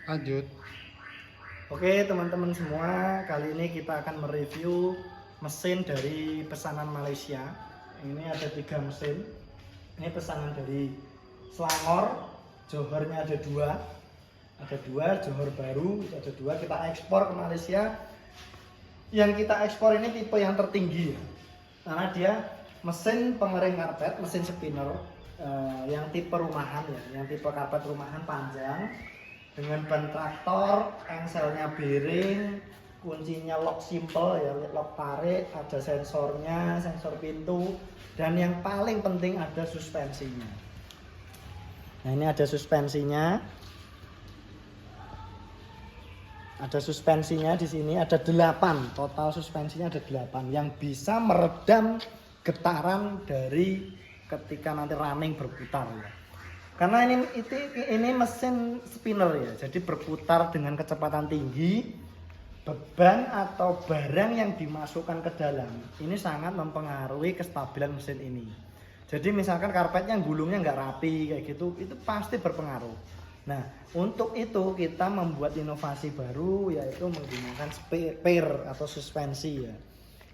Lanjut. Oke teman-teman semua, kali ini kita akan mereview mesin dari pesanan Malaysia. Ini ada 3 mesin. Ini pesanan dari Selangor, Johornya ada 2. Ada 2, Johor baru ada 2. Kita ekspor ke Malaysia. Yang kita ekspor ini tipe yang tertinggi ya. Karena dia mesin pengering karpet, mesin spinner yang tipe rumahan ya, yang tipe karpet rumahan panjang dengan ban traktor, engselnya bearing, kuncinya lock simple ya, lock tarik, ada sensornya, sensor pintu, dan yang paling penting ada suspensinya. Nah ini ada suspensinya. Ada suspensinya di sini ada 8, total suspensinya ada 8 yang bisa meredam getaran dari ketika nanti running berputar ya. Karena ini mesin spinner ya, jadi berputar dengan kecepatan tinggi. Beban atau barang yang dimasukkan ke dalam ini sangat mempengaruhi kestabilan mesin ini. Jadi misalkan karpetnya gulungnya nggak rapi kayak gitu, itu pasti berpengaruh. Nah untuk itu kita membuat inovasi baru, yaitu menggunakan spare atau suspensi ya.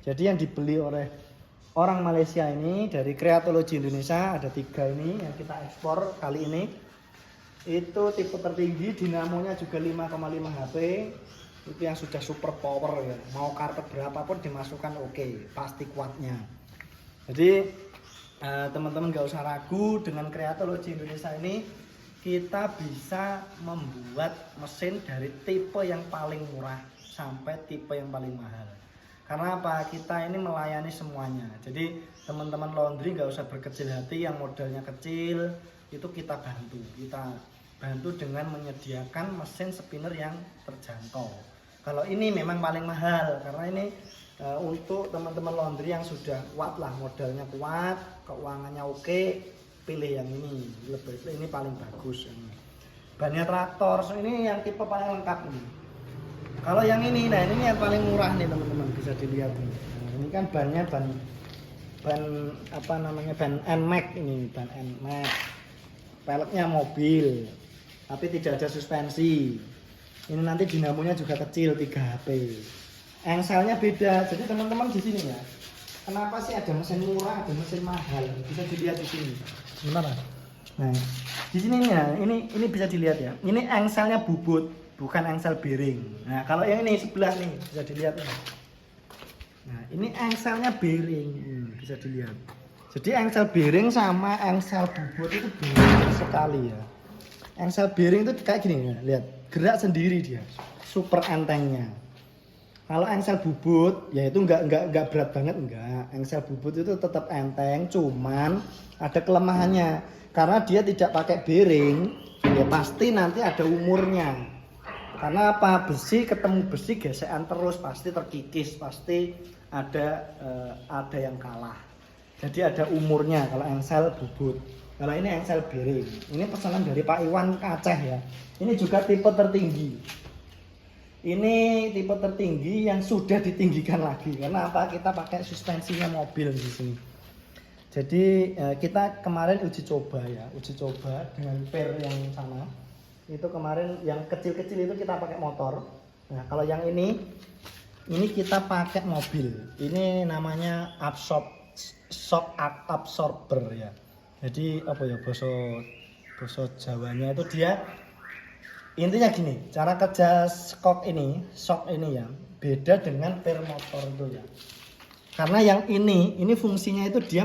Jadi yang dibeli oleh orang Malaysia ini dari Creatology Indonesia ada 3 ini yang kita ekspor kali ini. Itu tipe tertinggi, dinamonya juga 5,5 HP. Itu yang sudah super power ya. Mau karpet berapapun dimasukkan oke, pasti kuatnya. Jadi teman-teman gak usah ragu, dengan Creatology Indonesia ini kita bisa membuat mesin dari tipe yang paling murah sampai tipe yang paling mahal. Karena apa? Kita ini melayani semuanya. Jadi teman-teman laundry nggak usah berkecil hati, yang modalnya kecil itu kita bantu. Kita bantu dengan menyediakan mesin spinner yang terjangkau. Kalau ini memang paling mahal karena ini untuk teman-teman laundry yang sudah kuat lah, modalnya kuat, keuangannya oke, pilih yang ini. Ini paling bagus. Bannya traktor, ini yang tipe paling lengkap ini. Kalau yang ini, nah ini yang paling murah nih teman-teman, bisa dilihat nih. Nah, ini kan bannya ban apa namanya, ban NMAX ini, ban NMAX. Peleknya mobil, tapi tidak ada suspensi. Ini nanti dinamonya juga kecil, 3 HP. Engselnya beda. Jadi teman-teman di sini ya. Kenapa sih ada mesin murah, ada mesin mahal? Bisa dilihat di sini. Gimana? Nah, di sini ya, ini bisa dilihat ya. Ini engselnya bubut, bukan engsel bearing. Nah kalau yang ini sebelah nih bisa dilihat nih. Nah ini engselnya bearing, bisa dilihat. Jadi engsel bearing sama engsel bubut itu beda sekali ya. Engsel bearing itu kayak gini ya, lihat gerak sendiri dia, super entengnya. Kalau engsel bubut ya itu enggak berat banget, enggak. Engsel bubut itu tetap enteng, cuman ada kelemahannya karena dia tidak pakai bearing, ya pasti nanti ada umurnya. Karena apa? Besi ketemu besi gesekan terus, pasti terkikis, pasti ada yang kalah. Jadi ada umurnya kalau engsel bubut. Kalau ini engsel bearing. Ini pesanan dari Pak Iwan Aceh ya. Ini juga tipe tertinggi. Ini tipe tertinggi yang sudah ditinggikan lagi. Karena apa? Kita pakai suspensinya mobil di sini. Jadi kita kemarin uji coba ya, uji coba dengan per yang sama. Itu kemarin yang kecil-kecil itu kita pakai motor. Nah kalau yang ini kita pakai mobil. Ini namanya shock absorber ya. Jadi apa ya, bahasa Jawanya itu dia intinya gini, cara kerja shock ini ya beda dengan per motor itu ya. Karena yang ini fungsinya itu dia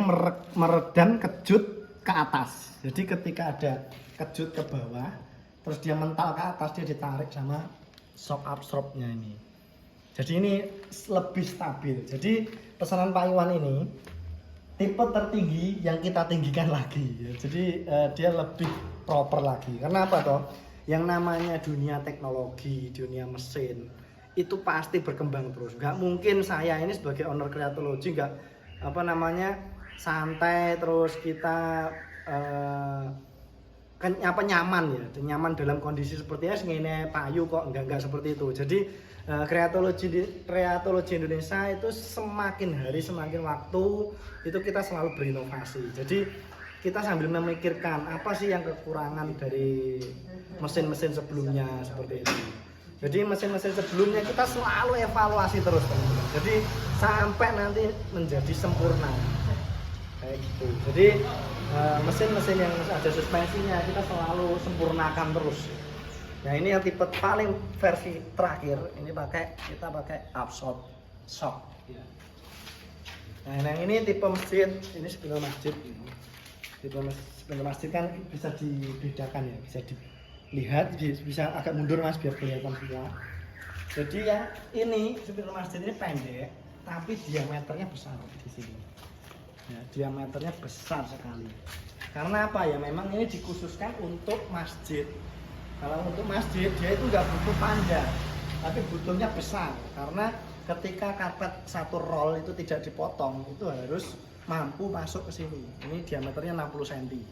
meredam kejut ke atas. Jadi ketika ada kejut ke bawah, terus dia mental ke atas, dia ditarik sama shock absorbernya ini. Jadi ini lebih stabil. Jadi pesanan Pak Iwan ini tipe tertinggi yang kita tinggikan lagi ya. Jadi dia lebih proper lagi. Karena apa toh? Yang namanya dunia teknologi, dunia mesin itu pasti berkembang terus. Gak mungkin saya ini sebagai owner Creatology gak santai terus kita nyaman ya, nyaman dalam kondisi seperti ini payu kok, enggak seperti itu. Jadi Creatology Indonesia itu semakin hari semakin waktu itu kita selalu berinovasi. Jadi kita sambil memikirkan apa sih yang kekurangan dari mesin-mesin sebelumnya seperti itu. Jadi mesin-mesin sebelumnya kita selalu evaluasi terus teman-teman. Jadi sampai nanti menjadi sempurna kayak gitu. Jadi mesin-mesin yang ada suspensinya kita selalu sempurnakan terus. Nah ini yang tipe paling versi terakhir, ini kita pakai Absolute Shock. Nah yang ini tipe masjid, ini spindle masjid. Tipe spindle masjid kan bisa dibedakan ya, bisa dilihat, bisa agak mundur mas biar kelihatan semua. Jadi yang ini spindle masjid ini pendek, tapi diameternya besar di sini. Ya, diameternya besar sekali. Karena apa ya? Memang ini dikhususkan untuk masjid. Kalau untuk masjid dia itu nggak butuh panjang, tapi butuhnya besar. Karena ketika karpet satu roll itu tidak dipotong, itu harus mampu masuk ke sini. Ini diameternya 60 cm.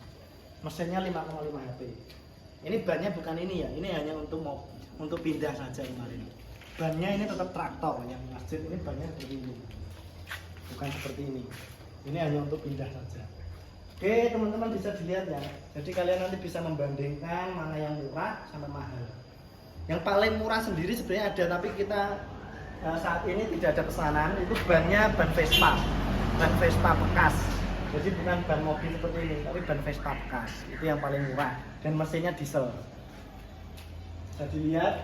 Mesinnya 5,5 HP. Ini bannya bukan ini ya. Ini hanya untuk pindah saja kemarin. Bannya ini tetap traktor. Yang masjid ini bannya seperti ini. Bukan seperti ini. Ini hanya untuk pindah saja. Oke teman-teman bisa dilihat ya. Jadi kalian nanti bisa membandingkan mana yang murah sama mahal. Yang paling murah sendiri sebenarnya ada, tapi kita saat ini tidak ada pesanan. Itu bannya ban Vespa bekas. Jadi bukan ban mobil seperti ini, tapi ban Vespa bekas. Itu yang paling murah dan mesinnya diesel. Bisa dilihat,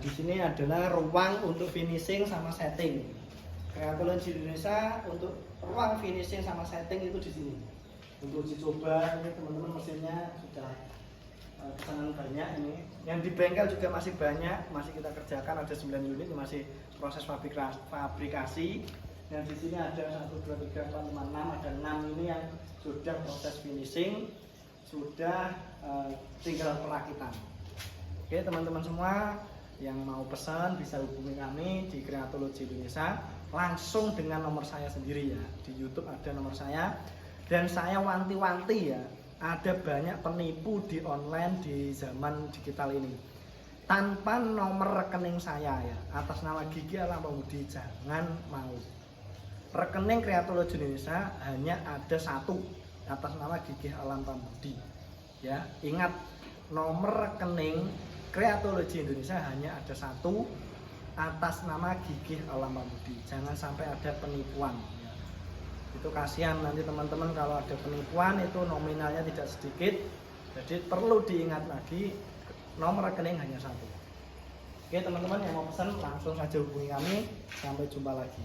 di sini adalah ruang untuk finishing sama setting. Kreatology Indonesia untuk ruang finishing sama setting itu di sini. Untuk uji coba ini teman-teman mesinnya sudah pesanan banyak ini. Yang di bengkel juga masih banyak, masih kita kerjakan ada 9 unit masih proses fabrikasi. Dan di sini ada 1 2 3 4 5 6 ada 6 ini yang sudah proses finishing, sudah tinggal perakitan. Oke teman-teman semua yang mau pesan bisa hubungi kami di Kreatology Indonesia langsung dengan nomor saya sendiri ya. Di YouTube ada nomor saya. Dan saya wanti-wanti ya, ada banyak penipu di online di zaman digital ini. Tanpa nomor rekening saya ya, atas nama Gigi Alam Pamudi, jangan mau. Rekening Kreatology Indonesia hanya ada satu, atas nama Gigi Alam Pamudi. Ya, ingat nomor rekening Kreatology Indonesia hanya ada satu, atas nama Gigi Alam Pamudi. Jangan sampai ada penipuan. Itu kasihan nanti teman-teman kalau ada penipuan itu nominalnya tidak sedikit. Jadi perlu diingat lagi nomor rekening hanya satu. Oke teman-teman yang mau pesan langsung saja hubungi kami. Sampai jumpa lagi.